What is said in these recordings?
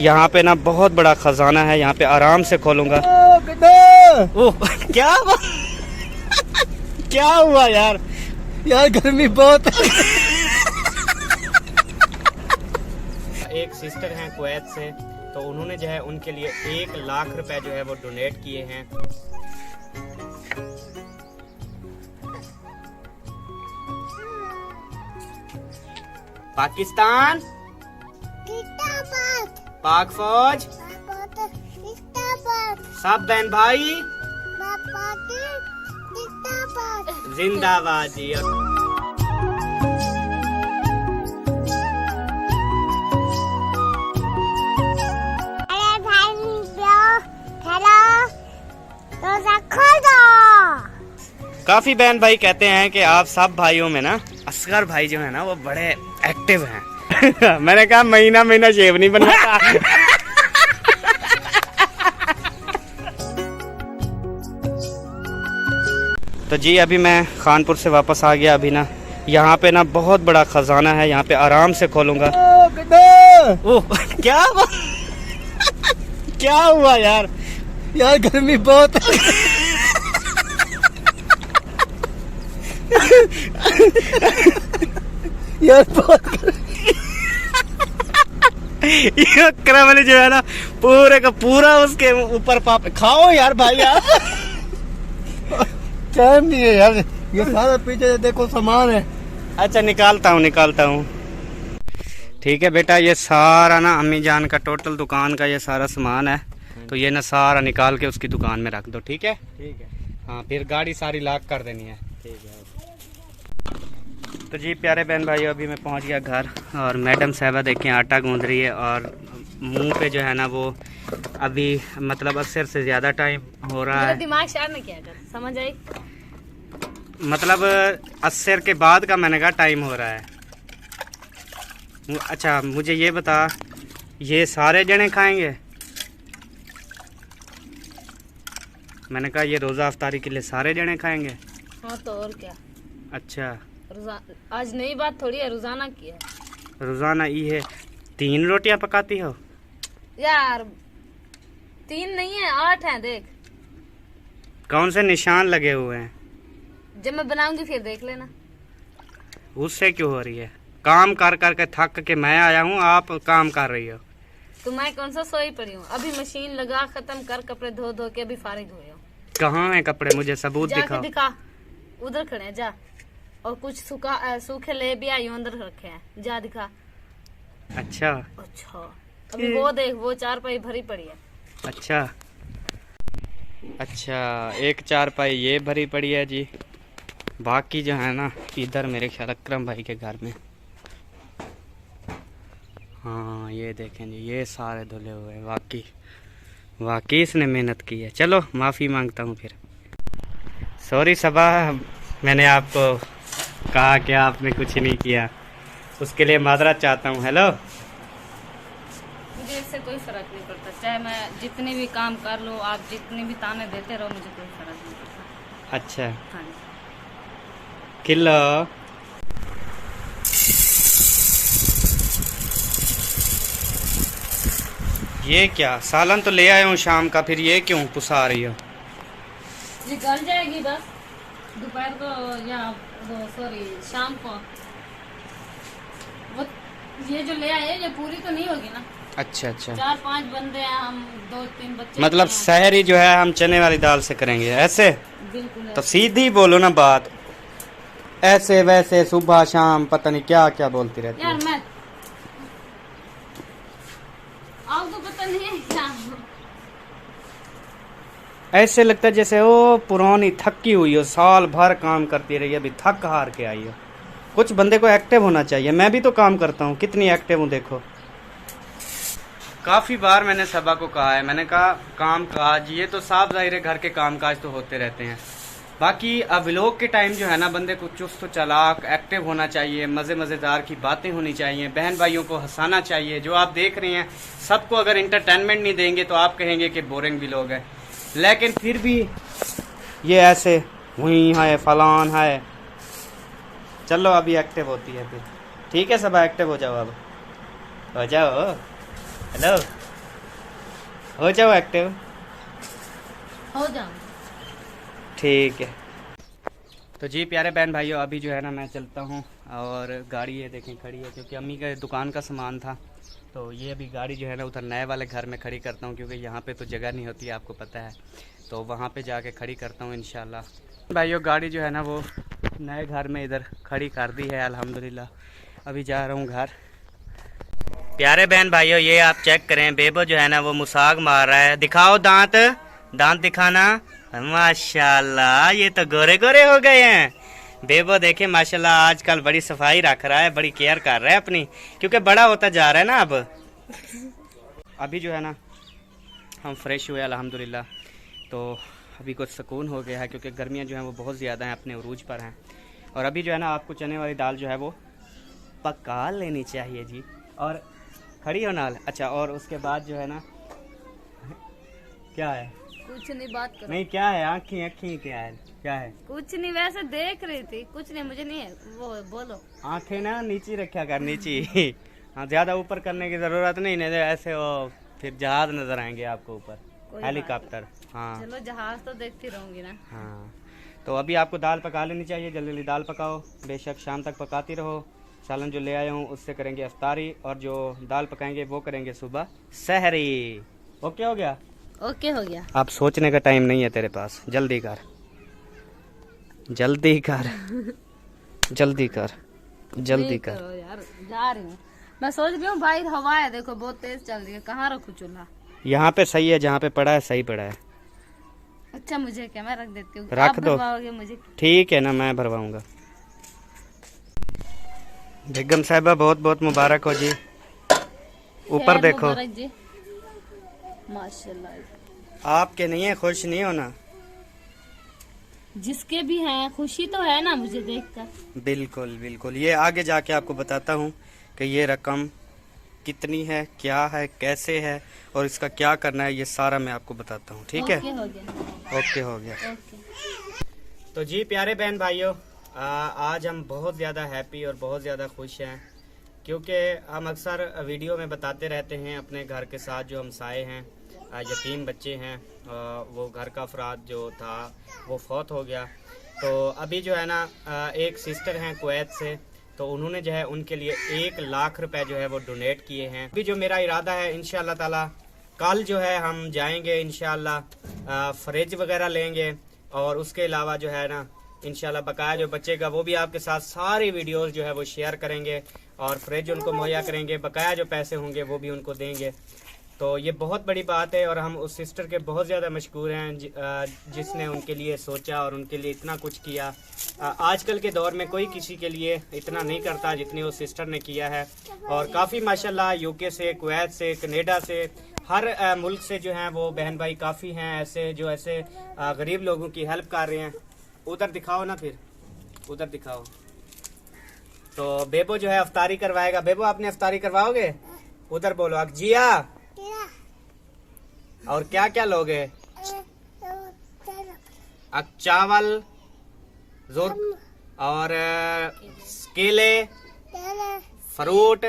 यहाँ पे ना बहुत बड़ा खजाना है, यहाँ पे आराम से खोलूंगा। ओह क्या क्या हुआ यार? यार गर्मी बहुत है। एक सिस्टर हैं कुवैत से, तो उन्होंने जो है उनके लिए 1 लाख रुपए जो है वो डोनेट किए हैं। पाकिस्तान, पाक फौज, सब बहन भाई जिंदाबाद जी। काफी बहन भाई कहते हैं कि आप सब भाइयों में ना असगर भाई जो है ना वो बड़े एक्टिव हैं। मैंने कहा महीना महीना शेव नहीं बनता। तो जी अभी मैं खानपुर से वापस आ गया। अभी ना यहाँ पे ना बहुत बड़ा खजाना है, यहाँ पे आराम से खोलूंगा। ओह क्या क्या हुआ यार? यार गर्मी बहुत है। यार बहुत वाले जो है ना पूरे का पूरा उसके ऊपर पाप खाओ यार भाई यार। टाइम नहीं है यार, ये सारा पीछे देखो सामान है। अच्छा निकालता हूँ। ठीक है बेटा, ये सारा ना अम्मी जान का टोटल दुकान का ये सारा सामान है, तो ये ना सारा निकाल के उसकी दुकान में रख दो। ठीक है हाँ, फिर गाड़ी सारी लॉक कर देनी है। ठीक है। तो जी प्यारे बहन भाई, अभी मैं पहुंच गया घर और मैडम साहबा देखें आटा गूंद रही है और मुंह पे जो है ना वो अभी मतलब असर से ज़्यादा टाइम हो रहा है। दिमाग शार न किया कर, समझ आई? मतलब असर के बाद का मैंने कहा टाइम हो रहा है। अच्छा मुझे ये बता, ये सारे जने खाएंगे? मैंने कहा ये रोज़ा अफ्तारी के लिए सारे जने खाएंगे। हाँ तो और क्या। अच्छा आज नई बात थोड़ी है, रोजाना की है। रोजाना ये है। 3 रोटियां पकाती हो यार? 3 नहीं है, 8 हैं। देख कौन से निशान लगे हुए हैं। जब मैं बनाऊंगी फिर देख लेना। उससे क्यों हो रही है? काम कर कर के थक के मैं आया हूँ, आप काम कर रही हो। तो मैं कौन सा सोई पड़ी हूँ? अभी मशीन लगा खत्म कर कपड़े धो धो के अभी फारिग हुए हूँ। कहाँ है कपड़े? मुझे सबूत दिखा। उधर खड़े हैं, जा। और कुछ सूखे ले भी आई अंदर रखे हैं, जा दिखा। अच्छा अभी वो देख, वो 4 पाई भरी पड़ी है। अच्छा 1 4 ये भरी पड़ी है जी। बाकी जो है ना इधर मेरे ख्याल अकरम भाई के घर में। हाँ ये देखें जी, ये सारे धुले हुए हैं। वाकई इसने मेहनत की है। चलो माफ़ी मांगता हूँ फिर। सॉरी सबा, मैंने आपको कहा कि आपने कुछ नहीं किया, उसके लिए माजरत चाहता हूँ। हेलो, मुझे इससे कोई फर्क नहीं पड़ता, चाहे मैं जितने भी काम कर लूँ, आप जितने भी ताने देते रहो, मुझे कोई फर्क नहीं पड़ता। अच्छा हाँ। किलो ये क्या सालन तो ले आया हूँ शाम का, फिर ये क्यों पुसा रही हो? ये गल जाएगी बस दोपहर को या सॉरी शाम को। वो ये जो ले आए ये पूरी तो नहीं होगी ना। अच्छा 4-5 बंदे हैं हम, 2-3 बच्चे। मतलब सहरी जो है हम चने वाली दाल से करेंगे ऐसे? बिल्कुल। तो सीधी बोलो ना बात, ऐसे वैसे सुबह शाम पता नहीं क्या क्या बोलती रहती यार। है। मैं आप तो पता नहीं है क्या। ऐसे लगता है जैसे वो पुरानी थकी हुई हो, साल भर काम करती रही, अभी थक हार के आई हो। कुछ बंदे को एक्टिव होना चाहिए। मैं भी तो काम करता हूँ, कितनी एक्टिव हूँ देखो। काफ़ी बार मैंने सबा को कहा है, मैंने कहा काम काज ये तो साफ जाहिर है, घर के काम काज तो होते रहते हैं, बाकी अब व्लॉग के टाइम जो है ना बंदे को चुस्त चालाक एक्टिव होना चाहिए, मज़ेदार की बातें होनी चाहिए, बहन भाइयों को हंसाना चाहिए। जो आप देख रहे हैं सबको अगर इंटरटेनमेंट नहीं देंगे तो आप कहेंगे कि बोरिंग व्लॉग है, लेकिन फिर भी ये ऐसे वहीं है फलान है। चलो अभी एक्टिव होती है फिर, ठीक है सब एक्टिव हो जाओ, अब हो जाओ। हेलो हो जाओ एक्टिव। हो जाऊँ। ठीक है। तो जी प्यारे बहन भाइयों, अभी जो है ना मैं चलता हूँ और गाड़ी ये देखें खड़ी है, क्योंकि अम्मी के दुकान का सामान था, तो ये अभी गाड़ी जो है ना उधर नए वाले घर में खड़ी करता हूँ, क्योंकि यहाँ पे तो जगह नहीं होती है, आपको पता है। तो वहाँ पे जाके खड़ी करता हूँ इंशाल्लाह। भाइयों गाड़ी जो है ना वो नए घर में इधर खड़ी कर दी है अल्हम्दुलिल्लाह। अभी जा रहा हूँ घर। प्यारे बहन भाइयों, ये आप चेक करें, बेबो जो है ना वो मुसाग मार रहा है। दिखाओ दांत, दांत दिखाना। माशाल्लाह, ये तो गोरे गोरे हो गए हैं। बेबो देखे माशाल्लाह आजकल बड़ी सफाई रख रहा है, बड़ी केयर कर रहा है अपनी, क्योंकि बड़ा होता जा रहा है ना अब। अभी जो है ना हम फ्रेश हुए अल्हम्दुलिल्लाह, तो अभी कुछ सुकून हो गया है, क्योंकि गर्मियाँ जो हैं वो बहुत ज़्यादा हैं, अपने उरूज पर हैं। और अभी जो है ना आपको चने वाली दाल जो है वो पका लेनी चाहिए जी। और खड़ी हो नाल। अच्छा, और उसके बाद जो है ना क्या है, कुछ नहीं, बात करो। नहीं क्या है, आँखें आँखें क्या है, क्या है? कुछ नहीं, वैसे देख रही थी, कुछ नहीं, मुझे नहीं है वो, बोलो। आँखें ना नीचे रखा कर, नीचे। हाँ, ज़्यादा ऊपर करने की ज़रूरत नहीं, नहीं ऐसे वो फिर जहाज नज़र आएंगे आपको ऊपर, हेलीकॉप्टर। हाँ चलो, जहाज तो देखती रहूंगी ना। हाँ, तो अभी आपको दाल पका लेनी चाहिए, जल्दी जल्दी दाल पकाओ, बेशक शाम तक पकाती रहो। सालन जो ले आया हूँ उससे करेंगे अफ्तारी, और जो दाल पकाएंगे वो करेंगे सुबह सहरी। ओके हो गया? ओके हो गया। अब सोचने का टाइम नहीं है तेरे पास, जल्दी कर, जल्दी कर, जल्दी कर, जल्दी कर। करो यार, जा रही हूँ। मैं सोच रही हूँ भाई, हवा है देखो बहुत तेज चल रही है, कहाँ रखूँ चूल्हा? यहाँ पे सही है, जहाँ पे पड़ा है सही पड़ा है। अच्छा, मुझे क्या, मैं रख देती हूँ, रख आप दो। भरवाओगे मुझे? ठीक है ना, मैं भरवाऊंगा। बेगम साहिबा बहुत बहुत मुबारक हो जी। ऊपर खैर देखो, मुबारक जी, माशाल्लाह। आपके नहीं है, खुश नहीं होना? जिसके भी हैं खुशी तो है ना मुझे देखकर। बिल्कुल बिल्कुल, ये आगे जाके आपको बताता हूँ कि ये रकम कितनी है, क्या है, कैसे है, और इसका क्या करना है, ये सारा मैं आपको बताता हूँ। ठीक है? ओके हो गया। ओके हो गया। ओके। तो जी प्यारे बहन भाइयों, आज हम बहुत ज़्यादा हैप्पी और बहुत ज़्यादा खुश हैं, क्योंकि हम अक्सर वीडियो में बताते रहते हैं अपने घर के साथ जो हमसाए हैं, यतीम बच्चे हैं, वो घर का अफराद जो था वो फौत हो गया। तो अभी जो है ना एक सिस्टर हैं कुवैत से, तो उन्होंने जो है उनके लिए 1 लाख रुपए जो है वो डोनेट किए हैं। अभी जो मेरा इरादा है इंशाल्लाह ताला, कल जो है हम जाएंगे इंशाल्लाह, फ्रिज वगैरह लेंगे, और उसके अलावा जो है ना इंशाल्लाह बकाया जो बचेगा वो भी आपके साथ सारी वीडियोस जो है वो शेयर करेंगे, और फ्रिज उनको मुहैया करेंगे, बकाया जो पैसे होंगे वो भी उनको देंगे। तो ये बहुत बड़ी बात है, और हम उस सिस्टर के बहुत ज़्यादा मशकूर हैं जिसने उनके लिए सोचा और उनके लिए इतना कुछ किया। आजकल के दौर में कोई किसी के लिए इतना नहीं करता जितनी उस सिस्टर ने किया है। और काफ़ी माशाल्लाह यूके से, कुवैत से, कनाडा से, हर मुल्क से जो हैं वो बहन भाई काफ़ी हैं ऐसे जो ऐसे गरीब लोगों की हेल्प कर रहे हैं। उधर दिखाओ ना, फिर उधर दिखाओ। तो बेबो जो है अफ्तारी करवाएगा। बेबो आपने अफ्तारी करवाओगे? उधर बोलो अकजिया। और क्या क्या लोगे? चावल जोर, और केले, फ्रूट,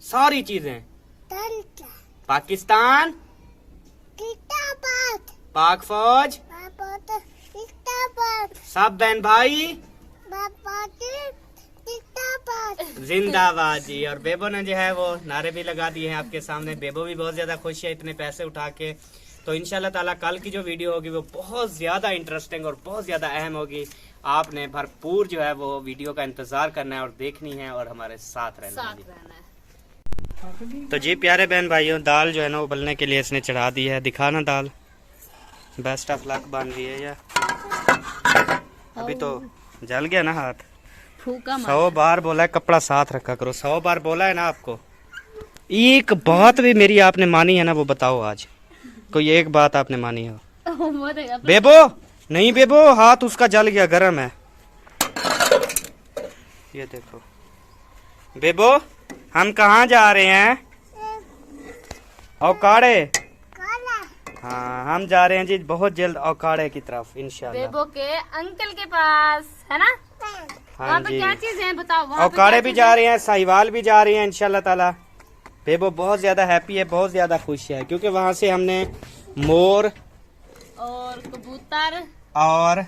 सारी चीजें। पाकिस्तान, पाक फौज, सब बहन भाई जिंदाबाद जी। और बेबो ने जो है वो नारे भी लगा दिए हैं आपके सामने। बेबो भी बहुत ज्यादा खुश है इतने पैसे उठा के। तो इंशाल्लाह ताला कल की जो वीडियो होगी वो बहुत ज्यादा इंटरेस्टिंग और बहुत ज्यादा अहम होगी। आपने भरपूर जो है वो वीडियो का इंतजार करना है और देखनी है और हमारे साथ रहना है। तो जी प्यारे बहन भाइयों, दाल जो है ना उबलने के लिए इसने चढ़ा दी है। दिखाना दाल, बेस्ट ऑफ लक बन गई है। या अभी तो जल गया ना हाथ। 100 बार बोला है कपड़ा साथ रखा करो, 100 बार बोला है ना आपको। एक बात भी मेरी आपने मानी है ना, वो बताओ आज कोई एक बात आपने मानी हो? बेबो नहीं, बेबो हाथ उसका जल गया, गर्म है। ये देखो बेबो, हम कहाँ जा रहे हैं? औकाड़े। हाँ, हम जा रहे हैं जी बहुत जल्द औकाड़े की तरफ इंशाल्लाह। बेबो के अंकल के पास है ना? हाँ वहाँ पे जी, क्या चीज है बताओ? औकाड़े भी जा रहे हैं, साहिवाल भी जा रहे हैं इंशाल्लाह ताला। बेबो बहुत ज्यादा हैप्पी है, बहुत ज्यादा खुश है, क्योंकि वहाँ से हमने मोर और कबूतर और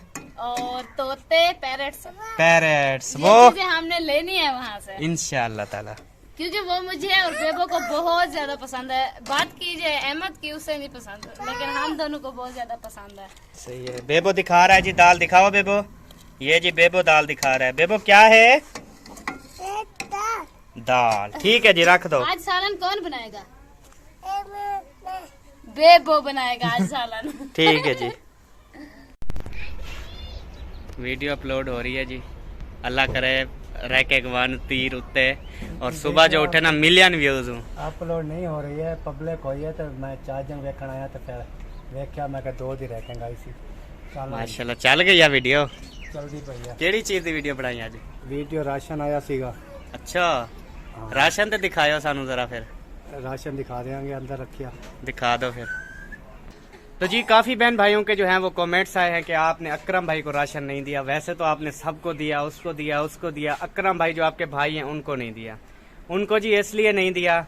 तोते पैरेट्स वो चीजें हमने लेनी है वहाँ से इंशाअल्लाह ताला, क्योंकि वो मुझे और बेबो को बहुत ज्यादा पसंद है। बात कीजिए अहमद की, उससे नहीं पसंद, लेकिन हम दोनों को बहुत ज्यादा पसंद है। सही है। बेबो दिखा रहा है जी, दाल दिखाओ बेबो। ये जी बेबो दाल दिखा रहा है। बेबो क्या है? दाल। ठीक है जी, रख दो। आज सालन कौन बनाएगा? बेबो बनाएगा आज सालन। ठीक है जी। वीडियो अपलोड हो रही है जी, अल्लाह करे रैके वन तीर उत्ते और सुबह जो उठे ना मिलियन व्यूज हूँ। अपलोड नहीं हो रही है, पब्लिक हुई है, तो मैं 4 जन वेखण आया तो फिर वेख्या मैं 2 दी रखेंगा इसी। माशाल्लाह चल गई आ वीडियो। जल्दी भैया केड़ी चीज दी वीडियो बनाई आज? वीडियो राशन आया सीगा। अच्छा, राशन तो दिखायो सानू जरा, फिर राशन दिखा देंगे, अंदर रखिया दिखा दो फिर। तो जी काफी बहन भाइयों के जो हैं वो कमेंट्स आए हैं कि आपने अकरम भाई को राशन नहीं दिया। वैसे तो आपने सबको दिया, उसको दिया, उसको दिया। अकरम भाई जो आपके भाई हैं उनको नहीं दिया। उनको जी इसलिए नहीं दिया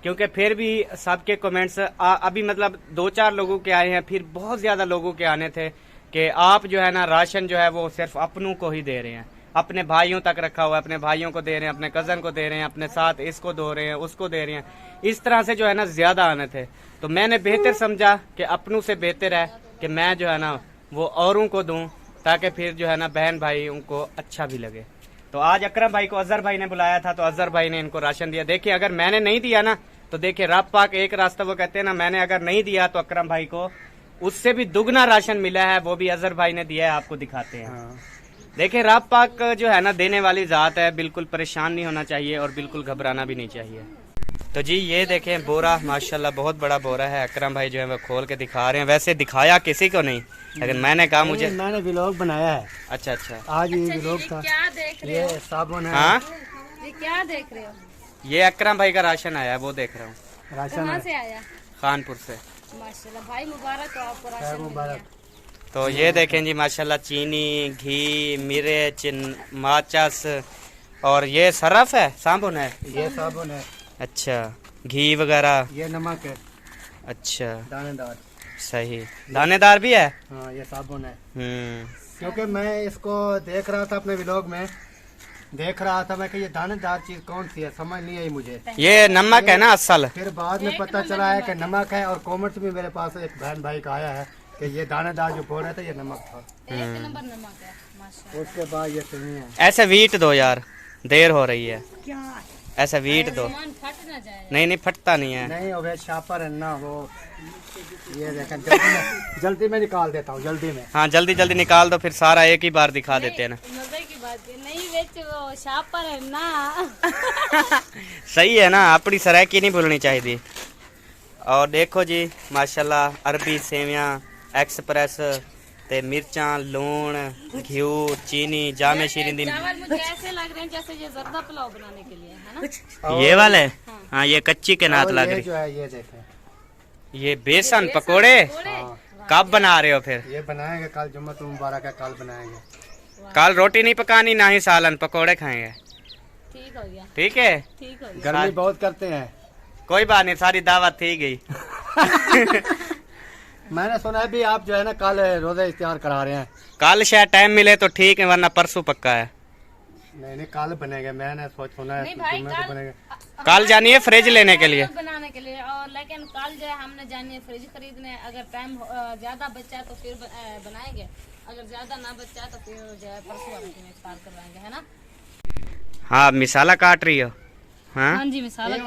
क्योंकि फिर भी सबके कमेंट्स अभी मतलब 2-4 लोगों के आए हैं, फिर बहुत ज्यादा लोगों के आने थे कि आप जो है ना राशन जो है वो सिर्फ अपनों को ही दे रहे हैं, अपने भाइयों तक रखा हुआ है, अपने भाइयों को दे रहे हैं, अपने कजन को दे रहे हैं, अपने साथ इसको दे रहे हैं, उसको दे रहे हैं। इस तरह से जो है ना ज्यादा आने थे, तो मैंने बेहतर समझा कि अपनों से बेहतर है कि मैं जो है ना वो औरों को दूं, ताकि फिर जो है ना बहन भाई उनको अच्छा भी लगे। तो आज अकरम भाई को अजहर भाई ने बुलाया था, तो अजहर भाई ने इनको राशन दिया। देखिए अगर मैंने नहीं दिया ना, तो देखिए रब पाक एक रास्ता, वो कहते हैं ना, मैंने अगर नहीं दिया तो अकरम भाई को उससे भी दुगना राशन मिला है, वो भी अजहर भाई ने दिया है। आपको दिखाते हैं। देखिए रब पाक जो है ना देने वाली जात है, बिल्कुल परेशान नहीं होना चाहिए और बिल्कुल घबराना भी नहीं चाहिए। तो जी ये देखें बोरा, माशाल्लाह बहुत बड़ा बोरा है। अकरम भाई जो है वो खोल के दिखा रहे हैं। वैसे दिखाया किसी को नहीं, लेकिन मैंने कहा मुझे, मैंने व्लॉग बनाया है। अच्छा अच्छा, आज ये व्लॉग था। क्या देख रहे ये हो? साबुन है। हाँ ये क्या देख रहे हो? ये अकरम भाई का राशन आया है, वो देख रहा हूँ। राशन कहाँ है। से आया? खानपुर से। माशाल्लाह भाई, मुबारक हो आपको राशन मिल मुबारक। गया। तो ये देखें जी माशाल्लाह, चीनी, घी, मिर्च, माचस और ये सरफ है, साबुन है। ये साबुन है। अच्छा, घी वगैरह। ये नमक है। अच्छा दानेदार। सही, दानेदार भी है। हाँ ये साबुन है। हम्म, क्योंकि मैं इसको देख रहा था अपने व्लॉग में, देख रहा था मैं कि ये दानेदार चीज कौन सी है, समझ नहीं आई मुझे। ये नमक है ना असल। फिर बाद में पता चला है कि नमक है, और कॉमेंट्स में मेरे पास एक बहन भाई का आया है कि ये दानेदार जो बोल रहे थे ये नमक था। एक नंबर नमक है माशाल्लाह। उसके बाद ये चीनी है। ऐसे वीट दो यार, देर हो रही है। ऐसा वीट दो। सामान फट ना जाए। नहीं फटता नहीं है। नहीं वो शापर है ना वो। ये देखें, जल्दी में निकाल देता हूँ, जल्दी में। हाँ जल्दी जल्दी निकाल दो, फिर सारा एक ही बार दिखा देते हैं ना। मजे की बात है नहीं, बेच वो शापर है ना। सही है ना, अपनी सरायकी नहीं भूलनी चाहिए। और देखो जी माशाल्लाह, अरबी सेवियां एक्सप्रेस ते मिर्चा, लूण, घी, चीनी, जामे शीरी दी। चावल मुझे ऐसे लग रहे हैं जैसे ये जर्दा पुलाव बनाने के लिए है ना। ये वाले हाँ, ये कच्ची के नात और लग ये रही। जो है ये देखें, ये बेसन पकोड़े कब बना रहे हो फिर? ये बनाएंगे कल, जुम्मतुल मुबारक है, कल बनाएंगे। कल रोटी नहीं पकानी, ना ही सालन, पकोड़े खाएंगे। ठीक हो गया, ठीक है, ठीक हो गया। गर्मी बहुत करते हैं। कोई बात नहीं, सारी दावत थी गई। मैंने सुना है भी आप जो है ना कल रोजा इफ्तार करा रहे हैं। कल शायद टाइम मिले तो ठीक है, वरना परसों पक्का है। नहीं कल बनेगा, मैंने सुना है नहीं भाई, जुम्मे को बनेगा। कल जानिए फ्रिज लेने के लिए। बनाने के लिए, और लेकिन कल जो है हमने जानी है फ्रिज खरीदने। अगर टाइम ज्यादा बचा तो फिर बनाएंगे, अगर ज्यादा ना बचा तो फिर जो है परसों वाले दिन इफ्तार करवाएंगे, है ना। हाँ मिसाला काट रही हो? हाँ हाँ जी, मिसाल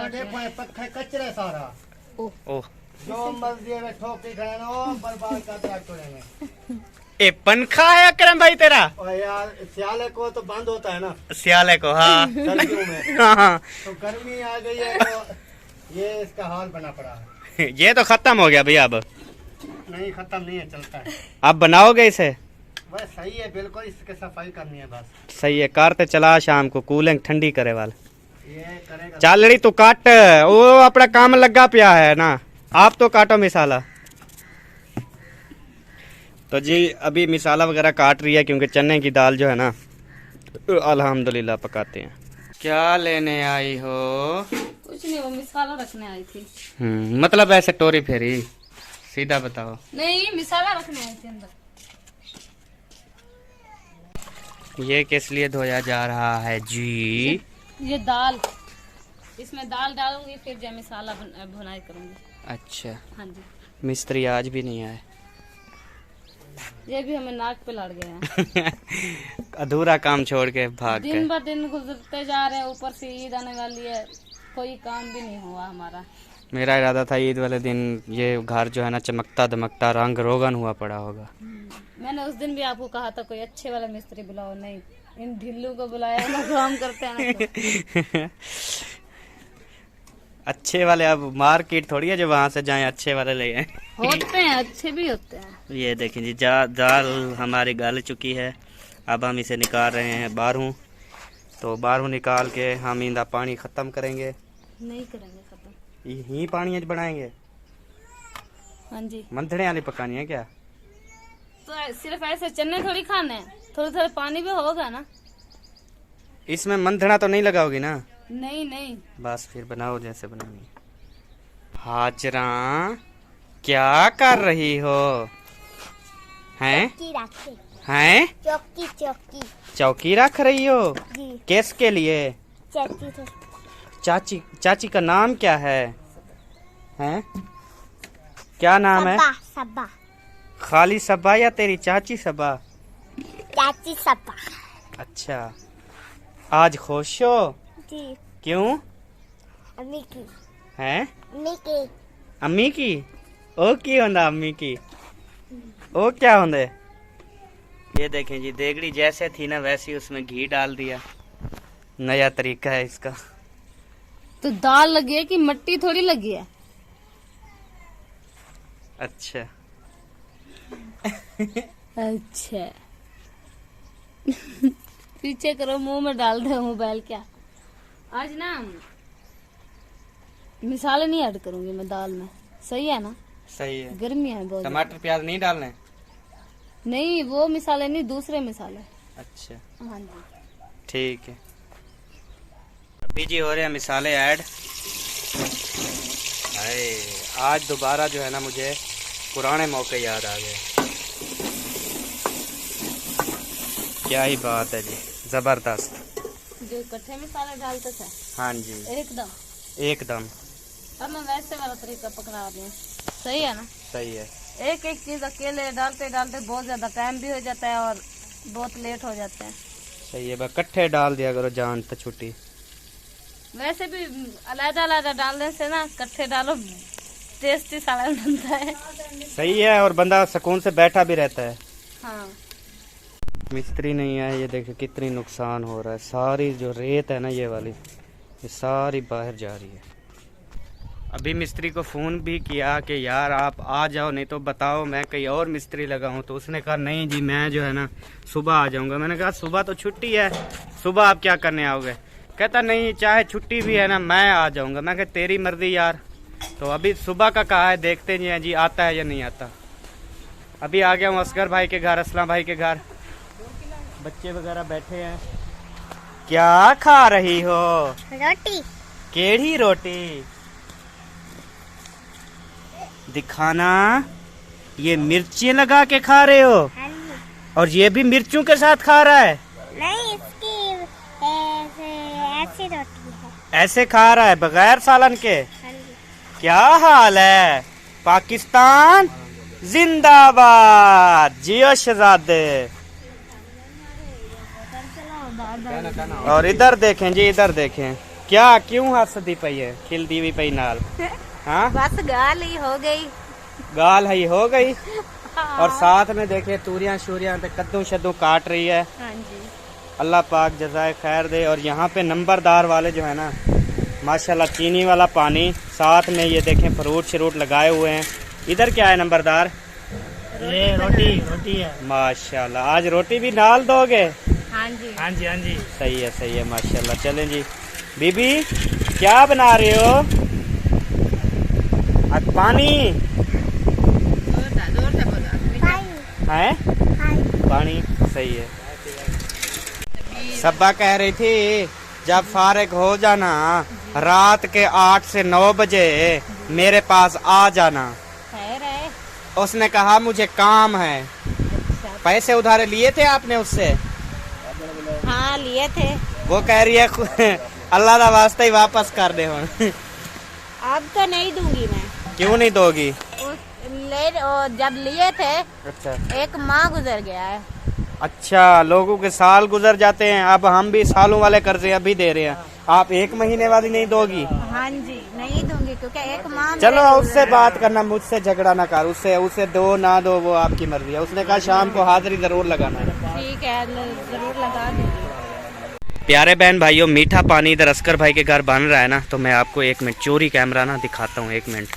कचरे सारा ओह, जो मर्जी में ठोक के गए ना वो बर्बाद कर दिया छोड़ेंगे। ए पंखा है अकरम भाई तेरा? और यार सियाले को तो बंद होता है ना, सियाले को। हाँ सर्दियों में। हाँ, तो गर्मी आ गई है तो ये इसका हाल बना पड़ा है। ये तो खत्म हो गया भैया, अब नहीं खत्म नहीं है, चलता है। अब बनाओगे इसे? वह सही है बिल्कुल, इसकी सफाई करनी है बस। सही है, कारते चला शाम को, कूलिंग ठंडी करे वाल। ये करेगा। चालड़ी तू काट, वो अपना काम लगा पिया है ना, आप तो काटो मिसाला। तो जी अभी मिसाला वगैरह काट रही है, क्योंकि चने की दाल जो है ना अल्हम्दुलिल्लाह पकाते हैं। क्या लेने आई हो? कुछ नहीं, वो मिसाला रखने आई थी। मतलब ऐसे टोरी फेरी, सीधा बताओ। नहीं, मिसाला रखने आई थी अंदर। ये किस लिए धोया जा रहा है जी? ये दाल, इसमें दाल डालूंगी, फिर जो मिसाला भुनाई करूंगी। अच्छा, हाँ जी। मिस्त्री आज भी नहीं आए। ये भी हमें नाक पे लड़ गए हैं। अधूरा काम छोड़ के भाग दिन गए। ब दिन गुजरते जा रहे हैं, ऊपर से ईद आने वाली है, कोई काम भी नहीं हुआ हमारा। मेरा इरादा था ईद वाले दिन ये घर जो है ना चमकता दमकता रंग रोगन हुआ पड़ा होगा। मैंने उस दिन भी आपको कहा था कोई अच्छे वाला मिस्त्री बुलाओ, नहीं, इन ढिल्लू को बुलाया ना, काम करते हैं ना। अच्छे वाले अब मार्केट थोड़ी है जो वहां से जाएं अच्छे वाले ले आए। होते हैं, अच्छे भी होते हैं। ये देखें जी, दाल हमारी गल चुकी है। अब हम इसे निकाल रहे हैं बाहरों। तो बाहरों निकाल के हम इंदा पानी ख़त्म करेंगे। नहीं करेंगे खत्म। यही पानी आज बनाएंगे। हाँ जी। मंथड़े वाली पकानी है क्या? तो सिर्फ ऐसे चने थोड़ी खाने हैं, थोड़े थोड़े पानी भी होगा ना। इसमें मंथड़ा तो नहीं लगाओगी ना? नहीं नहीं। बस फिर बनाओ जैसे बनानी। हाजरा क्या कर रही हो? हैं? हैं? चौकी चौकी चौकी रख रही हो? जी। किसके लिए? चाची तो चाची, चाची का नाम क्या है? हैं? क्या नाम है? सबा सबा खाली सबा या तेरी चाची सबा? चाची सबा। अच्छा, आज खुश हो? जी। क्यों? अम्मी की हैं? अम्मी की अम्मी की? ओ की होंदा अम्मी की? ओ क्या होंदे? ये देखें जी, देगड़ी जैसे थी ना वैसी उसमें घी डाल दिया। नया तरीका है इसका। तो दाल लगी है कि मट्टी थोड़ी लगी है? अच्छा। अच्छा। पीछे करो, मुंह में डाल दो मोबाइल। क्या आज ना मिसाले नहीं ऐड करूंगी मैं दाल में, सही है ना? सही है। गर्मी है बहुत। टमाटर प्याज नहीं डालने? नहीं, वो मिसाले नहीं, दूसरे मिसाले। अच्छा, हाँ जी। ठीक है। अभी जी हो रहे हैं मिसाले ऐड। अरे आज दोबारा जो है ना मुझे पुराने मौके याद आ गए। क्या ही बात है जी, जबरदस्त। जो इकट्ठे मिसाले डालते थे। हाँ जी, एकदम एकदम अब मैं वैसे वाला तरीका पकड़ा रही हूँ, सही है ना? सही है। एक एक चीज अकेले डालते डालते बहुत ज्यादा टाइम भी हो जाता है और बहुत लेट हो जाते हैं। सही है, बस इकट्ठे डाल दिया करो, जान तो छुट्टी। वैसे भी अलग अलग डालने से ना, इकट्ठे डालो, टेस्टी सालन बनता है। सही है, और बंदा सुकून से बैठा भी रहता है। हाँ। मिस्त्री नहीं है, ये देखो कितनी नुकसान हो रहा है। सारी जो रेत है ना ये वाली, ये सारी बाहर जा रही है। अभी मिस्त्री को फ़ोन भी किया कि यार आप आ जाओ, नहीं तो बताओ मैं कहीं और मिस्त्री लगाऊं। तो उसने कहा नहीं जी, मैं जो है ना सुबह आ जाऊंगा। मैंने कहा सुबह तो छुट्टी है, सुबह आप क्या करने आओगे? कहता नहीं, चाहे छुट्टी भी है ना मैं आ जाऊंगा। मैं कहा तेरी मर्जी यार। तो अभी सुबह का कहा है, देखते नहीं है जी आता है या नहीं आता। अभी आ गया हूँ असगर भाई के घर, असलम भाई के घर। बच्चे वगैरह बैठे हैं। क्या खा रही हो? रोटी। केड़ी रोटी? दिखाना। ये मिर्ची लगा के खा रहे हो? हाँ जी। और ये भी मिर्चों के साथ खा रहा है? नहीं, इसकी ऐसी रोटी है। ऐसे खा रहा है बगैर सालन के? हाँ जी। क्या हाल है? पाकिस्तान जिंदाबाद, जियो शहजादे। और इधर देखें जी, इधर देखें क्या, क्यों हंसदी पई है, खिलती हुई पई नाल? हाँ, बस गाल ही हो गई। गाल ही हो गई। और साथ में देखे तूरियां शूरियां पे कद्दू शद्दू काट रही है। हाँ जी। अल्लाह पाक जज़ाए खैर दे। और यहाँ पे नंबरदार वाले जो है ना माशाल्लाह, चीनी वाला पानी, साथ में ये देखें फ्रूट श्रूट लगाए हुए हैं। इधर क्या है नंबरदार? ये रोटी है। माशाल्लाह, आज रोटी भी नाल दोगे? हाँ जी। हाँ जी हाँ जी। सही है माशाल्लाह। चलें जी। बीबी क्या बना रहे हो? आज पानी है? पानी, सही है। सब्बा कह रही थी जब फारिग हो जाना रात के 8 से 9 बजे मेरे पास आ जाना। खैर है। उसने कहा मुझे काम है। पैसे उधारे लिए थे आपने उससे? हाँ लिए थे। वो कह रही है अल्लाह का वास्ते ही वापस कर दे। अब तो नहीं दूंगी मैं। क्यों नहीं दोगी? जब लिए थे अच्छा, एक माह गुजर गया है। अच्छा, लोगों के साल गुजर जाते हैं, अब हम भी सालों वाले कर्जे अभी दे रहे हैं। आप 1 महीने वाली नहीं दोगी? हाँ जी नहीं दूंगी क्योंकि एक माह। चलो उससे बात करना, मुझसे झगड़ा ना कर। उसे दो ना दो वो आपकी मर्जी है। उसने कहा शाम को हाजिरी जरूर लगाना है। ठीक है जरूर लगा दूंगी। प्यारे बहन भाइयों, मीठा पानी इधर असकर भाई के घर बन रहा है ना, तो मैं आपको 1 मिनट चोरी कैमरा ना दिखाता हूँ। 1 मिनट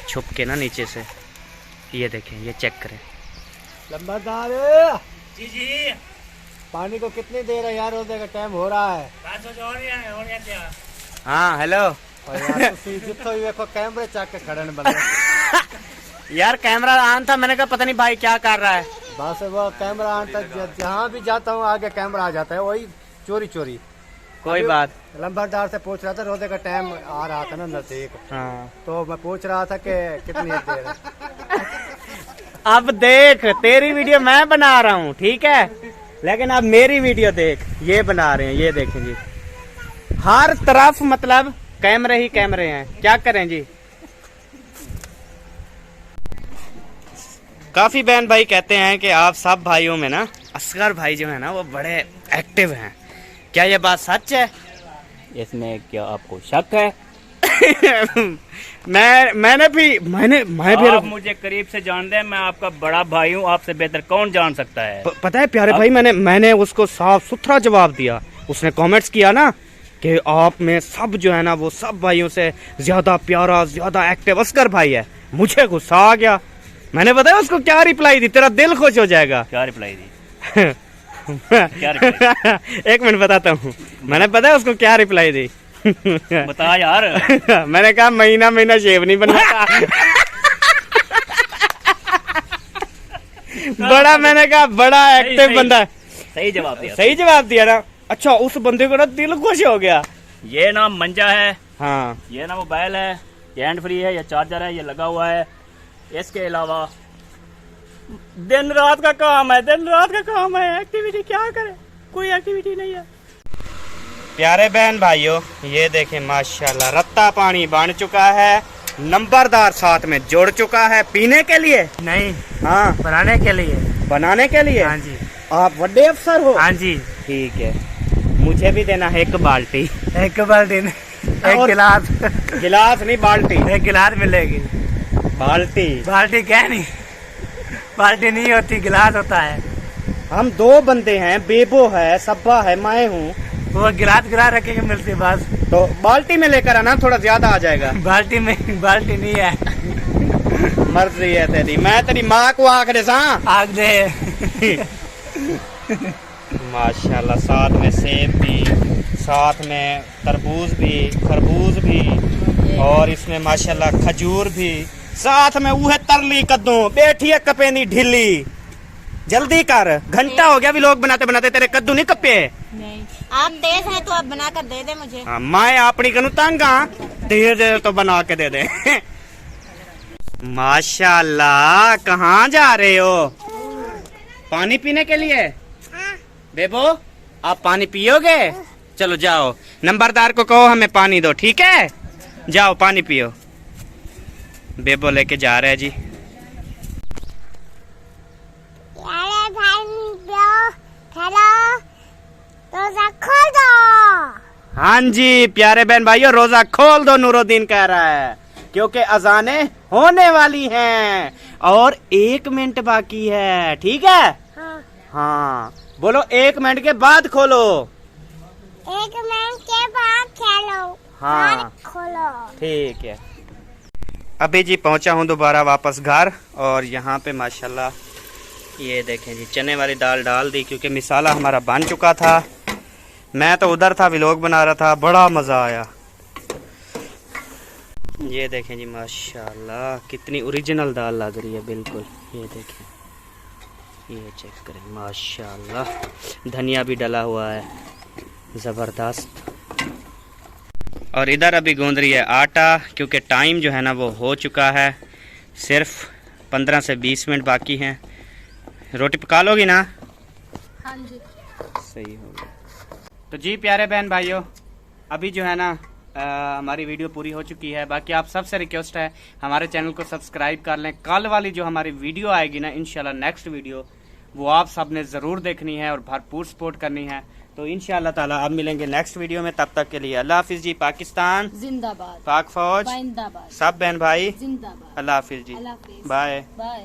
छुप के ना नीचे से, ये देखें, ये चेक करें। लंबादार जी जी, पानी को कितनी देर है यार? रोजे का टाइम हो रहा है। हाँ हेलो। जितो देखो कैमरे चक के खड़े ने बंदे। यार कैमरा ऑन था, मैंने कहा पता नहीं भाई क्या कर रहा है। बस वो कैमरा ऑन तक जहाँ भी जाता हूँ आगे कैमरा आ जाता है, वही चोरी चोरी। कोई बात। लंबादार से पूछ रहा था, रोजे का टाइम आ रहा था ना नजदीक, हाँ। तो मैं पूछ रहा था कि कितनी देर है। अब देख, तेरी वीडियो मैं बना रहा हूँ, ठीक है, लेकिन अब मेरी वीडियो देख। ये बना रहे हैं, ये देखें जी, हर तरफ मतलब कैमरे ही कैमरे हैं। क्या करें जी। काफी बहन भाई कहते हैं कि आप सब भाइयों में ना असगर भाई जो है ना वो बड़े एक्टिव हैं। क्या ये बात सच है? इसमें क्या आपको शक है? मैं भी आप मुझे करीब से जानते हैं, मैं आपका बड़ा भाई हूँ, आपसे बेहतर कौन जान सकता है? पता है प्यारे भाई, मैंने उसको साफ सुथरा जवाब दिया। उसने कमेंट्स किया ना कि आप में सब जो है ना वो सब भाइयों से ज्यादा प्यारा, ज्यादा एक्टिव असगर भाई है। मुझे गुस्सा आ गया। मैंने बताया उसको क्या रिप्लाई दी, तेरा दिल खुश हो जाएगा। क्या रिप्लाई दी? क्या रिप्लाई? 1 मिनट बताता हूँ। मैंने पता है उसको क्या रिप्लाई दी? बता यार। मैंने कहा महीना शेव नहीं बनवाता। बड़ा, मैंने कहा बड़ा एक्टिव बंदा है। सही जवाब दिया। सही जवाब दिया ना। अच्छा, उस बंदे को ना दिल खुश हो गया। ये ना मंजा है, हाँ, ये ना मोबाइल है, ये हैंड फ्री है, ये चार्जर है, ये लगा हुआ है। इसके अलावा दिन रात का काम है, दिन रात का काम है। एक्टिविटी क्या करे? कोई एक्टिविटी नहीं है। प्यारे बहन भाइयों, ये देखें माशाल्लाह, रत्ता पानी बन चुका है, नंबरदार साथ में जुड़ चुका है। पीने के लिए नहीं, हाँ, बनाने के लिए। बनाने के लिए। हाँ जी। आप बड़े अफसर हो। हाँ जी। ठीक है, मुझे भी देना है 1 बाल्टी। 1 बाल्टी, 1 गिलास। गिलास नहीं, बाल्टी। 1 गिलास मिलेगी। बाल्टी। बाल्टी क्या नहीं, बाल्टी नहीं होती, गिलास होता है। हम 2 बंदे हैं, बेबो है, सब्बा है, मैं हूँ। वो गिलास रखे के मिलती बस। तो बाल्टी में लेकर आना, थोड़ा ज्यादा आ जाएगा। बाल्टी में, बाल्टी नहीं है। मर्जी है तेरी, मैं तेरी माँ को आखिर सा आग दे। माशाल्लाह, साथ में सेब भी, साथ में तरबूज भी, खरबूज भी, और इसमें माशाल्लाह खजूर भी, साथ में वो है तरली कद्दू। बैठी है कपेनी ढिल्ली, जल्दी कर, घंटा हो गया भी लोग बनाते बनाते, तेरे कद्दू नहीं कपे। नहीं, आप तेज हैं तो आप बना कर दे दे मुझे। हाँ, मैं अपनी कनु तंग हाँ, दे तो बना के दे दे। माशाल्लाह, कहाँ जा रहे हो? पानी पीने के लिए? बेबो, आप पानी पियोगे? चलो जाओ, नंबरदार को कहो हमें पानी दो, ठीक है? जाओ पानी पियो। बेबो लेके जा रहे हैं जी। रोजा खोल दो। हाँ जी प्यारे बहन भाइयों, रोजा खोल दो, नूरुद्दीन कह रहा है, क्योंकि अजाने होने वाली हैं और 1 मिनट बाकी है, ठीक है? हाँ। हाँ बोलो, 1 मिनट के बाद खोलो। 1 मिनट के बाद खेलो। हाँ खोलो। ठीक है। अभी जी पहुंचा हूँ दोबारा वापस घर, और यहाँ पे माशाल्लाह ये देखें जी, चने वाली दाल डाल दी, क्योंकि मिसाला हमारा बन चुका था। मैं तो उधर था, व्लॉग बना रहा था, बड़ा मज़ा आया। ये देखें जी माशाल्लाह, कितनी ओरिजिनल दाल लग रही है बिल्कुल। ये देखें, ये चेक करें माशाल्लाह, धनिया भी डला हुआ है, ज़बरदस्त। और इधर अभी गूंद रही है आटा, क्योंकि टाइम जो है ना वो हो चुका है, सिर्फ 15 से 20 मिनट बाकी हैं। रोटी पका लोगी ना? हाँ जी। सही हो गया। तो जी प्यारे बहन भाइयों, अभी जो है ना हमारी वीडियो पूरी हो चुकी है। बाकी आप सबसे रिक्वेस्ट है हमारे चैनल को सब्सक्राइब कर लें। कल वाली जो हमारी वीडियो आएगी ना, इंशाल्लाह नेक्स्ट वीडियो, वो आप सब ने ज़रूर देखनी है और भरपूर सपोर्ट करनी है। तो इंशाल्लाह ताला अब मिलेंगे नेक्स्ट वीडियो में। तब तक के लिए अल्लाह हाफिज़ जी। पाकिस्तान जिंदाबाद, पाक फौज, जिंदाबाद, सब बहन भाई जिंदाबाद। अल्लाह हाफिज़ जी। अल्लाह हाफिज़। Bye bye.